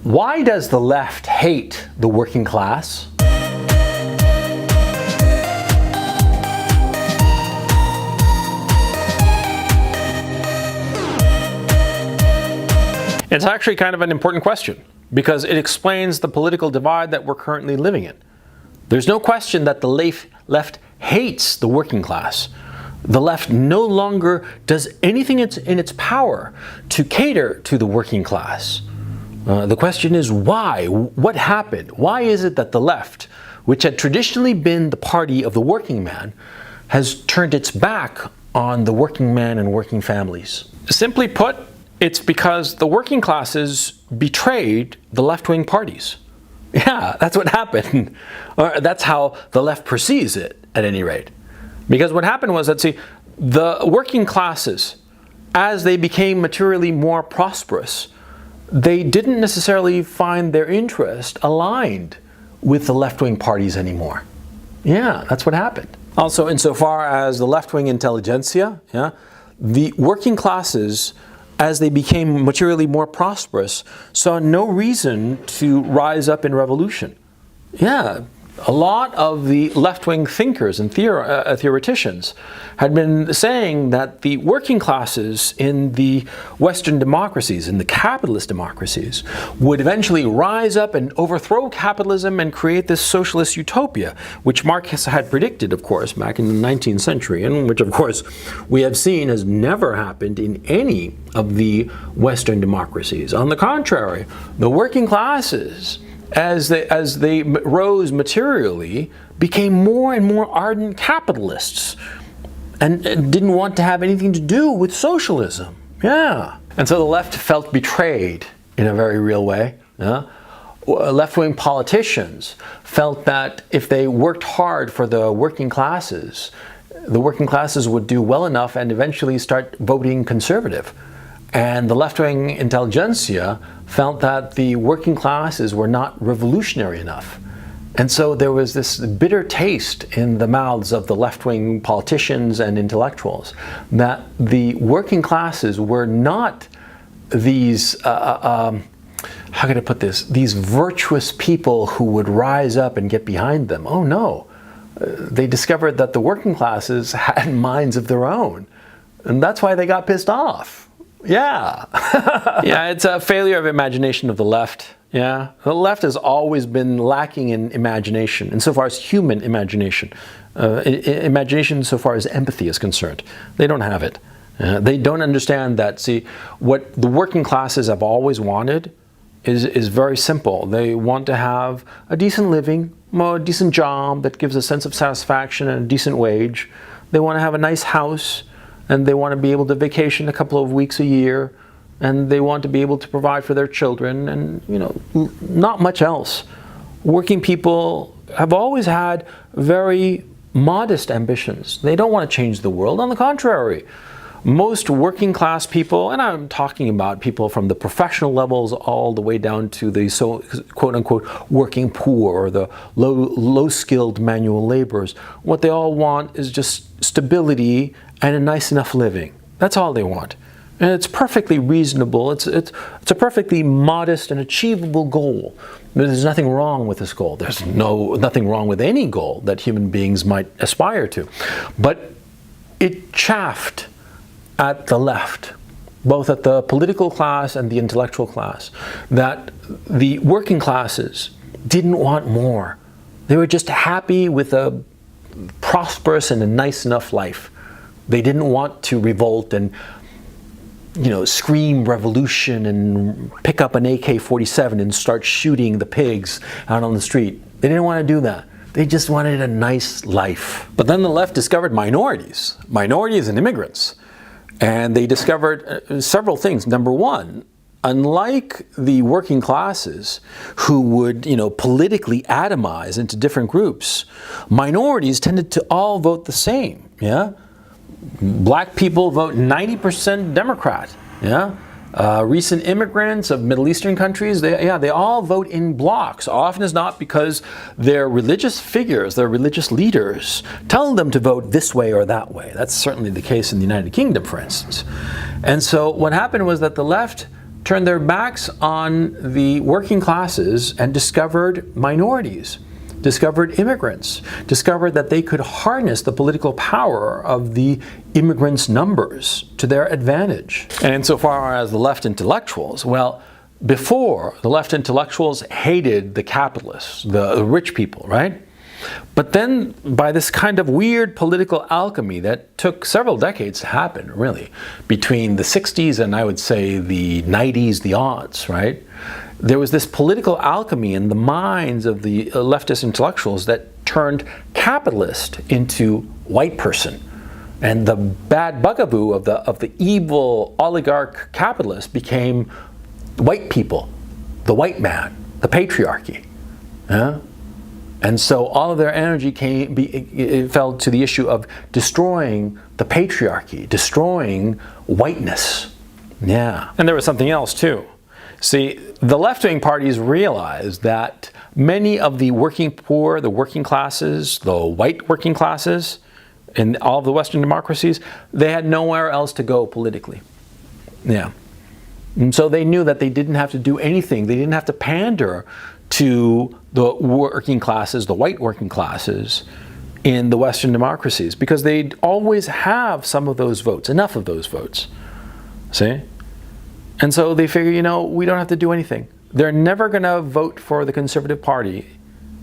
Why does the left hate the working class? It's actually kind of an important question because it explains the political divide that we're currently living in. There's no question that the left hates the working class. The left no longer does anything in its power to cater to the working class. The question is why? What happened? Why is it that the left, which had traditionally been the party of the working man, has turned its back on the working man and working families? Simply put, it's because the working classes betrayed the left-wing parties. Yeah, that's what happened. Or that's how the left perceives it, at any rate. Because what happened was that, see, the working classes, as they became materially more prosperous, they didn't necessarily find their interest aligned with the left-wing parties anymore. Yeah, that's what happened. Also, insofar as the left-wing intelligentsia, yeah, the working classes, as they became materially more prosperous, saw no reason to rise up in revolution. Yeah, a lot of the left-wing thinkers and theoreticians had been saying that the working classes in the Western democracies, in the capitalist democracies, would eventually rise up and overthrow capitalism and create this socialist utopia, which Marx had predicted, of course, back in the 19th century, and which, of course, we have seen has never happened in any of the Western democracies. On the contrary, the working classes, as they rose materially, became more and more ardent capitalists and didn't want to have anything to do with socialism. Yeah. And so the left felt betrayed in a very real way. Yeah? Left-wing politicians felt that if they worked hard for the working classes would do well enough and eventually start voting conservative. And the left-wing intelligentsia felt that the working classes were not revolutionary enough. And so there was this bitter taste in the mouths of the left-wing politicians and intellectuals that the working classes were not these, how can I put this, these virtuous people who would rise up and get behind them. Oh no, they discovered that the working classes had minds of their own. And that's why they got pissed off. Yeah. Yeah, it's a failure of imagination of the left. Yeah. The left has always been lacking in imagination, insofar as human imagination. Imagination insofar as empathy is concerned. They don't have it. They don't understand that, see, what the working classes have always wanted is very simple. They want to have a decent living, a decent job that gives a sense of satisfaction and a decent wage. They want to have a nice house, and they want to be able to vacation a couple of weeks a year, and they want to be able to provide for their children, and, you know, not much else. Working people have always had very modest ambitions. They don't want to change the world. On the contrary, most working class people, and I'm talking about people from the professional levels all the way down to the quote-unquote working poor or the low-skilled manual laborers, what they all want is just stability and a nice enough living. That's all they want. And it's perfectly reasonable. It's a perfectly modest and achievable goal. There's nothing wrong with this goal. There's nothing wrong with any goal that human beings might aspire to. But it chaffed at the left, both at the political class and the intellectual class, that the working classes didn't want more. They were just happy with a prosperous and a nice enough life. They didn't want to revolt and, you know, scream revolution and pick up an AK-47 and start shooting the pigs out on the street. They didn't want to do that. They just wanted a nice life. But then the left discovered minorities and immigrants. And they discovered several things. Number one, unlike the working classes who would, you know, politically atomize into different groups, minorities tended to all vote the same. Yeah. Black people vote 90% Democrat. Yeah. Recent immigrants of Middle Eastern countries, they all vote in blocks. Often as not because their religious figures, their religious leaders, tell them to vote this way or that way. That's certainly the case in the United Kingdom, for instance. And so what happened was that the left turned their backs on the working classes and discovered minorities, discovered immigrants, discovered that they could harness the political power of the immigrants' numbers to their advantage. And insofar as the left intellectuals, well, before, the left intellectuals hated the capitalists, the rich people, right? But then, by this kind of weird political alchemy that took several decades to happen, really, between the 60s and I would say the 90s, the aughts, right? There was this political alchemy in the minds of the leftist intellectuals that turned capitalist into white person. And the bad bugaboo of the evil oligarch capitalist became white people, the white man, the patriarchy. And so all of their energy it fell to the issue of destroying the patriarchy, destroying whiteness. Yeah. And there was something else too. See, the left-wing parties realized that many of the working poor, the working classes, the white working classes in all of the Western democracies, they had nowhere else to go politically. Yeah. And so they knew that they didn't have to do anything. They didn't have to pander to the working classes, the white working classes in the Western democracies, because they'd always have some of those votes, enough of those votes. See? And so they figure, you know, we don't have to do anything. They're never going to vote for the Conservative Party,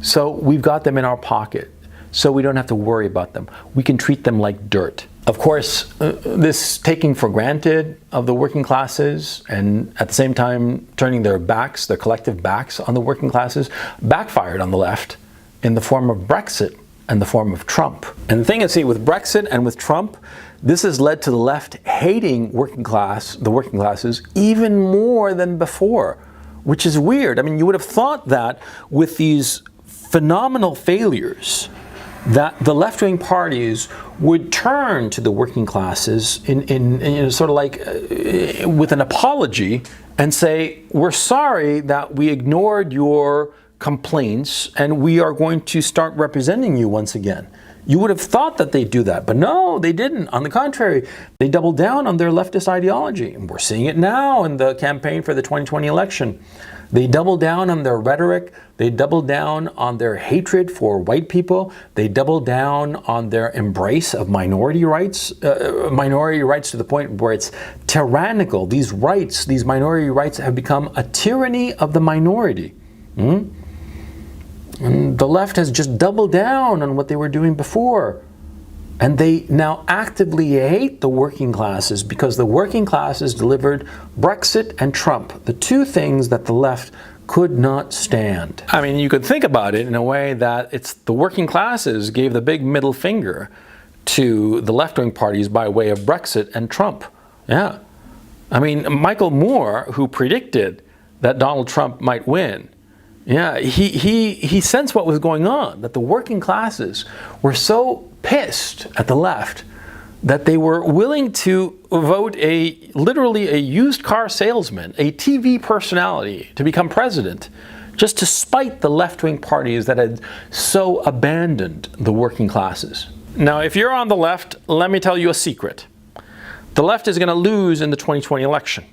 so we've got them in our pocket, so we don't have to worry about them. We can treat them like dirt. Of course, this taking for granted of the working classes and at the same time turning their backs, their collective backs on the working classes, backfired on the left in the form of Brexit and the form of Trump. And the thing is, see, with Brexit and with Trump, this has led to the left hating the working classes even more than before, which is weird. I mean, you would have thought that with these phenomenal failures, that the left-wing parties would turn to the working classes in sort of like with an apology and say, we're sorry that we ignored your complaints and we are going to start representing you once again. You would have thought that they'd do that, but no, they didn't. On the contrary, they doubled down on their leftist ideology. And we're seeing it now in the campaign for the 2020 election. They doubled down on their rhetoric. They doubled down on their hatred for white people. They doubled down on their embrace of minority rights to the point where it's tyrannical. These rights, these minority rights have become a tyranny of the minority. And the left has just doubled down on what they were doing before. And they now actively hate the working classes because the working classes delivered Brexit and Trump, the two things that the left could not stand. I mean, you could think about it in a way that it's the working classes gave the big middle finger to the left-wing parties by way of Brexit and Trump. Yeah. I mean, Michael Moore, who predicted that Donald Trump might win, yeah, he sensed what was going on, that the working classes were so pissed at the left that they were willing to vote literally a used car salesman, a TV personality to become president, just to spite the left-wing parties that had so abandoned the working classes. Now, if you're on the left, let me tell you a secret. The left is going to lose in the 2020 election.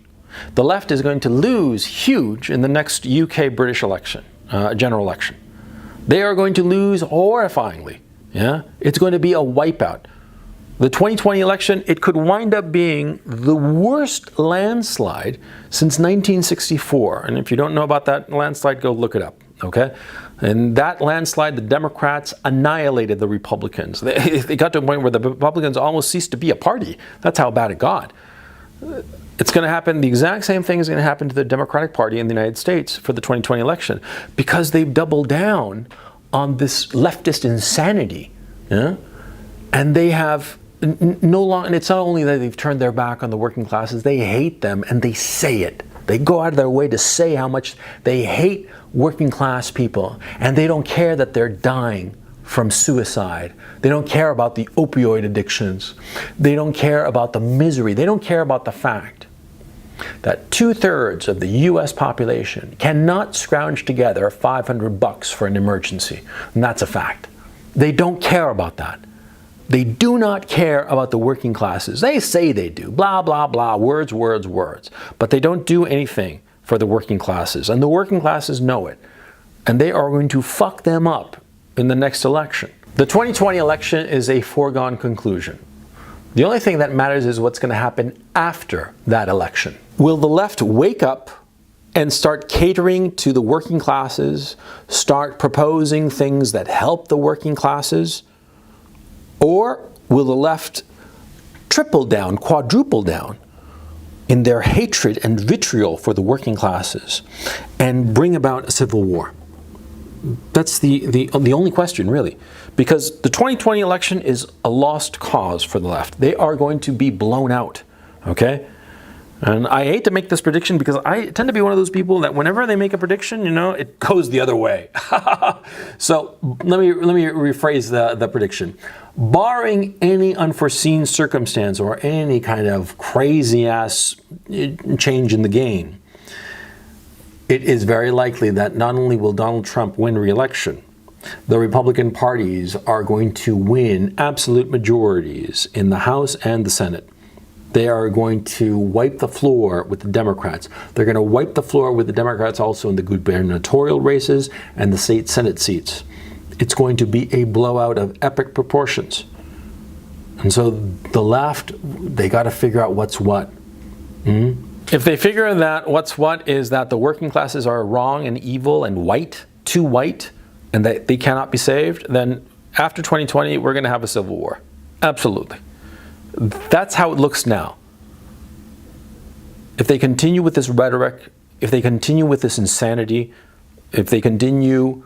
The left is going to lose huge in the next UK-British election, general election. They are going to lose horrifyingly. Yeah, it's going to be a wipeout. The 2020 election, it could wind up being the worst landslide since 1964. And if you don't know about that landslide, go look it up, okay? And that landslide, the Democrats annihilated the Republicans. They got to a point where the Republicans almost ceased to be a party. That's how bad it got. It's going to happen, the exact same thing is going to happen to the Democratic Party in the United States for the 2020 election because they've doubled down on this leftist insanity. Yeah? And they have no longer, and it's not only that they've turned their back on the working classes, they hate them and they say it. They go out of their way to say how much they hate working class people, and they don't care that they're dying from suicide. They don't care about the opioid addictions. They don't care about the misery. They don't care about the fact that 2/3 of the US population cannot scrounge together $500 for an emergency. And that's a fact. They don't care about that. They do not care about the working classes. They say they do, blah, blah, blah, words, words, words. But they don't do anything for the working classes. And the working classes know it. And they are going to fuck them up in the next election. The 2020 election is a foregone conclusion. The only thing that matters is what's going to happen after that election. Will the left wake up and start catering to the working classes, start proposing things that help the working classes? Or will the left triple down, quadruple down in their hatred and vitriol for the working classes and bring about a civil war? That's the only question, really. Because the 2020 election is a lost cause for the left. They are going to be blown out, okay? And I hate to make this prediction because I tend to be one of those people that whenever they make a prediction, you know, it goes the other way. So let me rephrase the prediction. Barring any unforeseen circumstance or any kind of crazy ass change in the game, it is very likely that not only will Donald Trump win re-election, the Republican parties are going to win absolute majorities in the House and the Senate. They are going to wipe the floor with the Democrats. They're going to wipe the floor with the Democrats also in the gubernatorial races and the state Senate seats. It's going to be a blowout of epic proportions. And so the left, they got to figure out what's what. If they figure that what's what is that the working classes are wrong and evil and white, too white, and that they cannot be saved, then after 2020, we're going to have a civil war. Absolutely. That's how it looks now. If they continue with this rhetoric, if they continue with this insanity, if they continue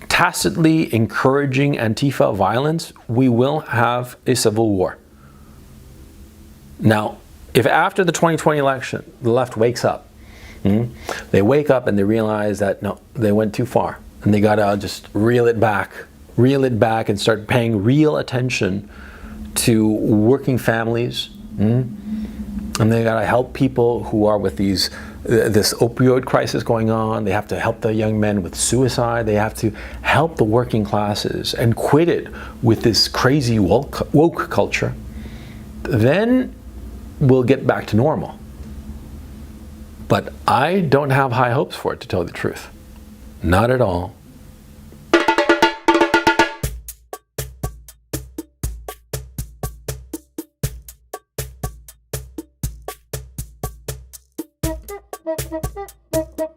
tacitly encouraging Antifa violence, we will have a civil war. Now, if after the 2020 election, the left wakes up, they wake up and they realize that, no, they went too far. And they got to just reel it back and start paying real attention to working families. And they got to help people who are with this opioid crisis going on. They have to help the young men with suicide. They have to help the working classes and quit it with this crazy woke culture. Then we'll get back to normal. But I don't have high hopes for it, to tell you the truth. Not at all. Thank you.